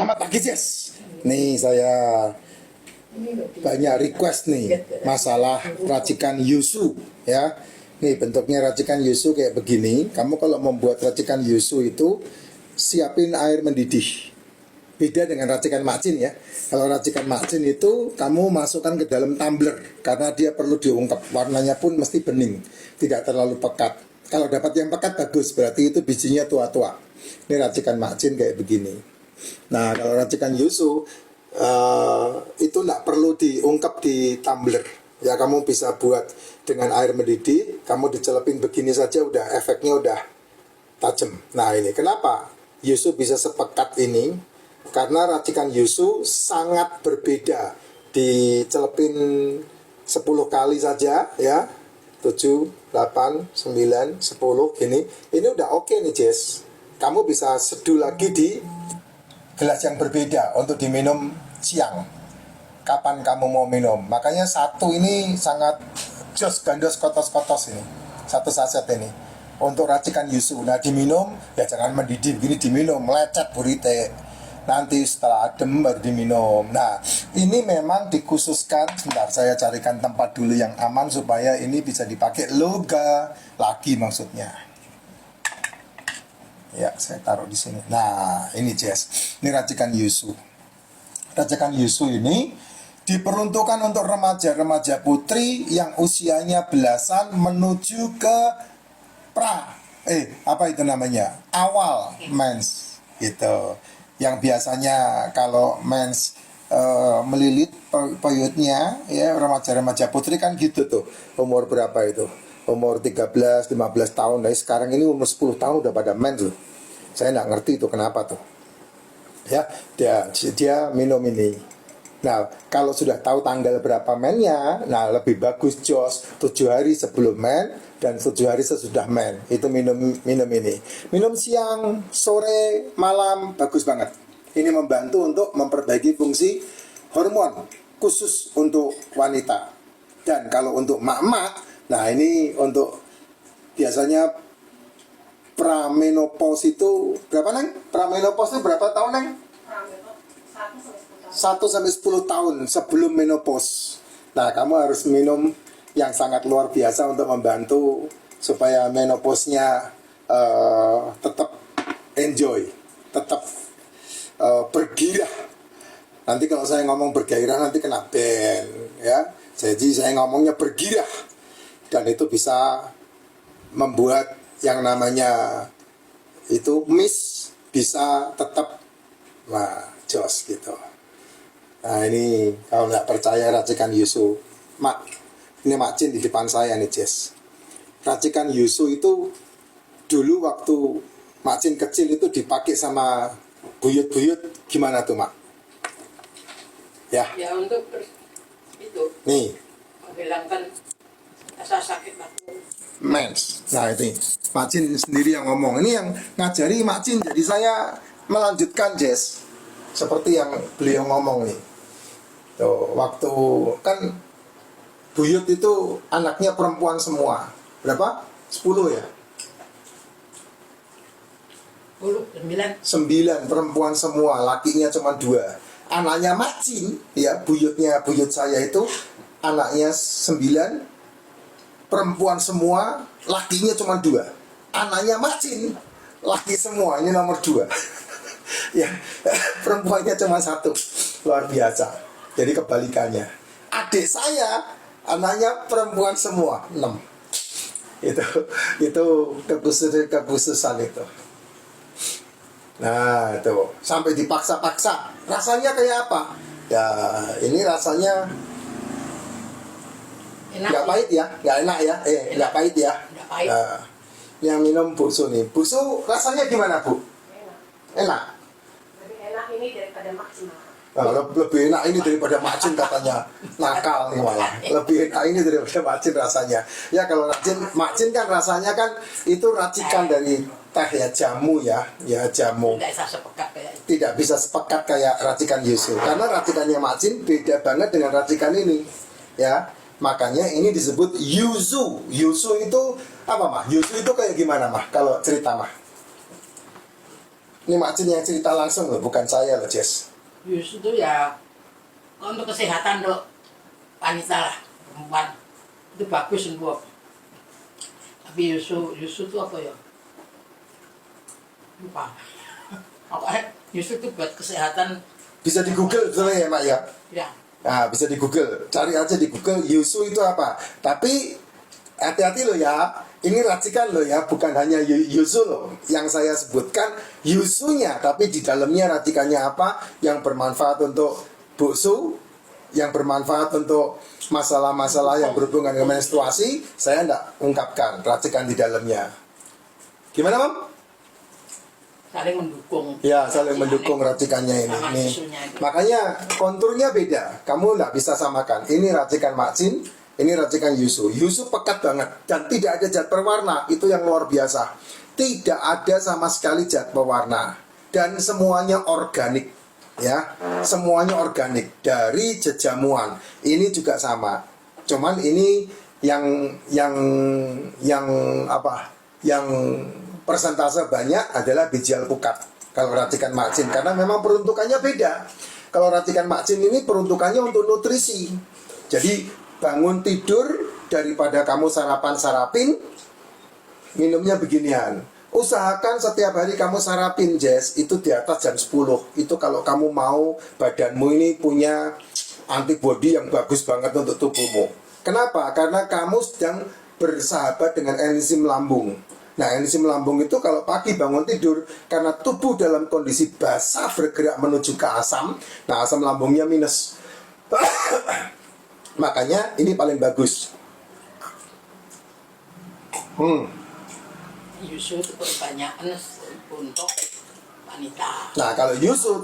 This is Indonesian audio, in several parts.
Selamat pagi Jess. Nih saya banyak request nih masalah racikan yuzu ya. Nih bentuknya racikan yuzu kayak begini. Kamu kalau membuat racikan yuzu itu siapin air mendidih. Beda dengan racikan macin ya. Kalau racikan macin itu kamu masukkan ke dalam tumbler karena dia perlu diungkep. Warnanya pun mesti bening, tidak terlalu pekat. Kalau dapat yang pekat bagus, berarti itu bijinya tua-tua. Ini racikan macin kayak begini. Nah, kalau racikan yuzu itu tidak perlu diungkep di tumbler. Ya, kamu bisa buat dengan air mendidih, kamu dicelepin begini saja udah efeknya udah tajam. Nah, ini kenapa yuzu bisa sepekat ini? Karena racikan yuzu sangat berbeda. Dicelepin 10 kali saja ya. 7, 8, 9, 10 gini. Ini udah oke nih, Jess. Kamu bisa seduh lagi di gelas yang berbeda untuk diminum siang. Kapan kamu mau minum? Makanya satu ini sangat jos gandos kotos-kotos ini. Satu saset ini untuk racikan yuzu. Nah, diminum ya jangan mendidih begini, diminum lecet burite. Nanti setelah adem baru diminum. Nah, ini memang dikhususkan. Sebentar saya carikan tempat dulu yang aman supaya ini bisa dipakai loga lagi maksudnya. Ya, saya taruh di sini. Nah, ini Jess. Ini racikan yuzu. Racikan yuzu ini diperuntukkan untuk remaja-remaja putri yang usianya belasan menuju ke apa itu namanya? Awal mens gitu. Yang biasanya kalau mens melilit periodnya ya, remaja-remaja putri kan gitu tuh. Umur berapa itu? Umur 13, 15 tahun. Nah, sekarang ini umur 10 tahun udah pada mens loh. Saya nggak ngerti itu kenapa tuh. Ya, dia minum ini. Nah, kalau sudah tahu tanggal berapa mennya, nah lebih bagus jos 7 hari sebelum men dan 7 hari sesudah men. Itu minum ini. Minum siang, sore, malam bagus banget. Ini membantu untuk memperbaiki fungsi hormon khusus untuk wanita. Dan kalau untuk mak-mak, nah ini untuk biasanya pramenopause itu berapa neng? Pramenopause itu berapa tahun neng? 1 sampai 10 tahun sebelum menopause. Nah, kamu harus minum yang sangat luar biasa untuk membantu supaya menopausnya tetap enjoy, tetap bergairah. Nanti kalau saya ngomong bergairah nanti kena ban ya. Jadi saya ngomongnya bergairah. Dan itu bisa membuat yang namanya itu miss bisa tetap jos gitu. Nah, ini kalau nggak percaya racikan yuzu, ini macin di depan saya nih Jess. Racikan yuzu itu dulu waktu macin kecil itu dipakai sama buyut-buyut gimana tuh mak? Ya. Ya untuk itu. Nih. Menghilangkan rasa sakit waktu mens. Nah, itu Macin sendiri yang ngomong. Ini yang ngajari Macin. Jadi saya melanjutkan Jess seperti yang beliau ngomong nih. Tuh, waktu kan buyut itu anaknya perempuan semua. Berapa? 10 ya? 9 perempuan semua, lakinya cuma 2. Anaknya Macin, ya buyut saya itu anaknya 9, perempuan semua, lakinya cuma 2. Anaknya Macin, laki semua, ini nomor 2. Ya, perempuannya cuma 1. Luar biasa. Jadi kebalikannya. Adik saya, anaknya perempuan semua, 6. Itu kekhususan itu. Nah, itu sampai dipaksa-paksa. Rasanya kayak apa? Ya, ini rasanya nggak pahit ya, nggak enak ya, nggak pahit ya. Nah, yang minum Busu nih, Busu rasanya gimana Bu? Enak. lebih enak ini daripada maksimal. Nah, lebih enak ini daripada macin katanya. Nakal nih malah. Lebih enak ini daripada macin rasanya. Ya kalau macin kan rasanya kan itu racikan dari teh ya, jamu ya jamu. Tidak bisa sepekat kayak racikan yuzu. Karena racikannya macin beda banget dengan racikan ini. Ya, makanya ini disebut yuzu. Yuzu itu apa mah? Yuzu itu kayak gimana mah? Kalau cerita mah? Ini Mak Cin yang cerita langsung loh, bukan saya loh, Jess. Yusu itu ya untuk kesehatan untuk wanita lah, perempuan itu bagus untuk. Tapi Yusu itu apa ya? Lupa. Apa Yusu itu buat kesehatan. Bisa di Google sebenarnya ya, Mak ya. Ya. Nah, bisa di Google, cari aja di Google Yusu itu apa. Tapi hati-hati loh ya, ini racikan loh ya, bukan hanya Yusu loh yang saya sebutkan Yusunya, tapi di dalamnya racikannya apa yang bermanfaat untuk buksu, yang bermanfaat untuk masalah-masalah yang berhubungan dengan menstruasi. Saya tidak ungkapkan racikan di dalamnya. Gimana, Mam? Saling mendukung. Ya, saling mendukung racikannya ini. Nih. Makanya konturnya beda. Kamu nggak bisa samakan. Ini racikan Mak Cin, ini racikan Yusu. Yusu pekat banget dan tidak ada zat perwarna. Itu yang luar biasa. Tidak ada sama sekali zat pewarna dan semuanya organik. Ya, semuanya organik dari jejamuan. Ini juga sama. Cuman ini yang apa? Yang persentase banyak adalah biji alpukat kalau racikan Mak Cin, karena memang peruntukannya beda. Kalau racikan Mak Cin ini peruntukannya untuk nutrisi. Jadi bangun tidur, daripada kamu sarapin minumnya beginian. Usahakan setiap hari kamu sarapin, Jess, itu di atas jam 10. Itu kalau kamu mau badanmu ini punya antibodi yang bagus banget untuk tubuhmu. Kenapa? Karena kamu sedang bersahabat dengan enzim lambung. Nah, enzim lambung itu kalau pagi bangun tidur, karena tubuh dalam kondisi basah bergerak menuju ke asam, nah asam lambungnya minus. Makanya ini paling bagus. Yusu itu kebanyakan untuk wanita. Nah, kalau Yusu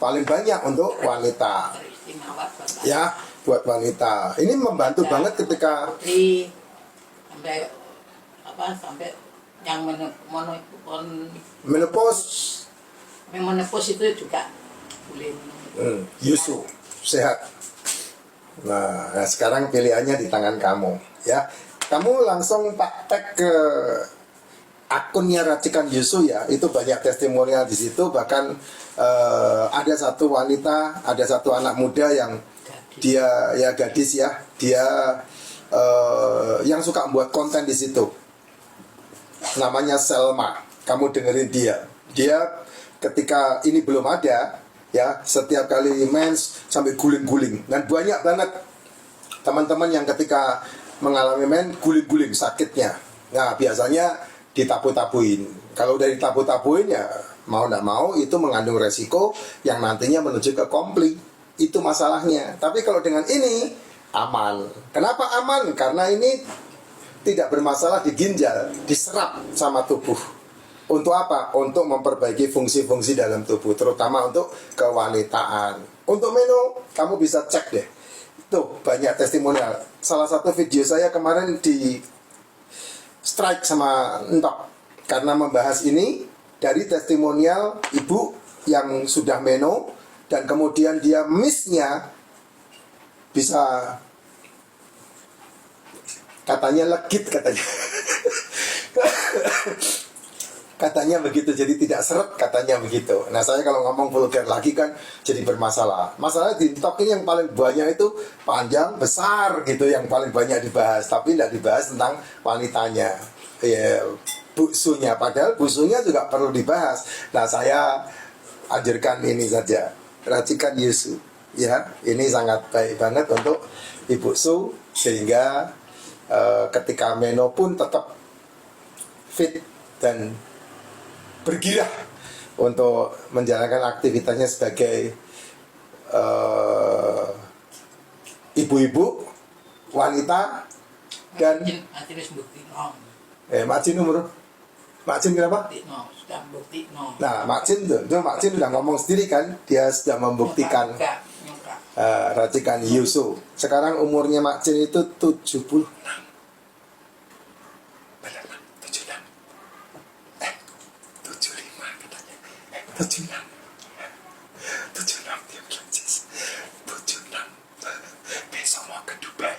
paling banyak untuk wanita. Teristimewa buat Ya, buat wanita. Ini membantu banget ketika putri sampai yang menopause. menepus itu juga boleh minum. Yusu sehat. Nah, sekarang pilihannya di tangan kamu, ya. Kamu langsung praktek ke akunnya racikan Yusu ya. Itu banyak testimonial di situ. Bahkan ada satu wanita, ada satu anak muda yang dia ya gadis ya, dia yang suka membuat konten di situ. Namanya Selma. Kamu dengerin dia. Dia ketika ini belum ada, ya, setiap kali mens sampai guling-guling, dan banyak banget teman-teman yang ketika mengalami mens guling-guling sakitnya. Nah, biasanya ditabu-tabuin. Kalau udah ditabu-tabuin ya mau tidak mau itu mengandung resiko yang nantinya menuju ke kompli. Itu masalahnya. Tapi kalau dengan ini aman. Kenapa aman? Karena ini tidak bermasalah di ginjal, diserap sama tubuh. Untuk apa? Untuk memperbaiki fungsi-fungsi dalam tubuh, terutama untuk kewanitaan. Untuk menu, kamu bisa cek deh. Tuh, banyak testimonial. Salah satu video saya kemarin di strike sama Entok karena membahas ini dari testimonial ibu yang sudah meno dan kemudian dia miss-nya bisa katanya legit katanya. Katanya begitu, jadi tidak seret katanya begitu. Nah, saya kalau ngomong vulgar lagi kan jadi bermasalah. Masalahnya di TikTok ini yang paling banyak itu panjang, besar gitu, yang paling banyak dibahas. Tapi tidak dibahas tentang wanitanya, ya, buksunya. Padahal buksunya juga perlu dibahas. Nah, saya ajarkan ini saja, racikan Yusu. Ya, ini sangat baik banget untuk ibu su, sehingga ketika meno pun tetap fit dan bergirah untuk menjalankan aktivitasnya sebagai ibu-ibu, wanita, dan Mak Cin umur Mak Cin berapa? Nah, Mak Cin tuh Mak Cin udah ngomong sendiri kan, dia sudah membuktikan racikan Yusu. Sekarang umurnya Mak Cin itu 76. Benar, 76. 75 katanya. 76. 76 dia bilang, Jess. 76. Besok mau ke Dubai.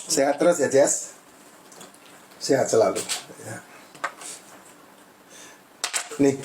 Sehat terus ya, Jess. Sehat selalu ya. Nih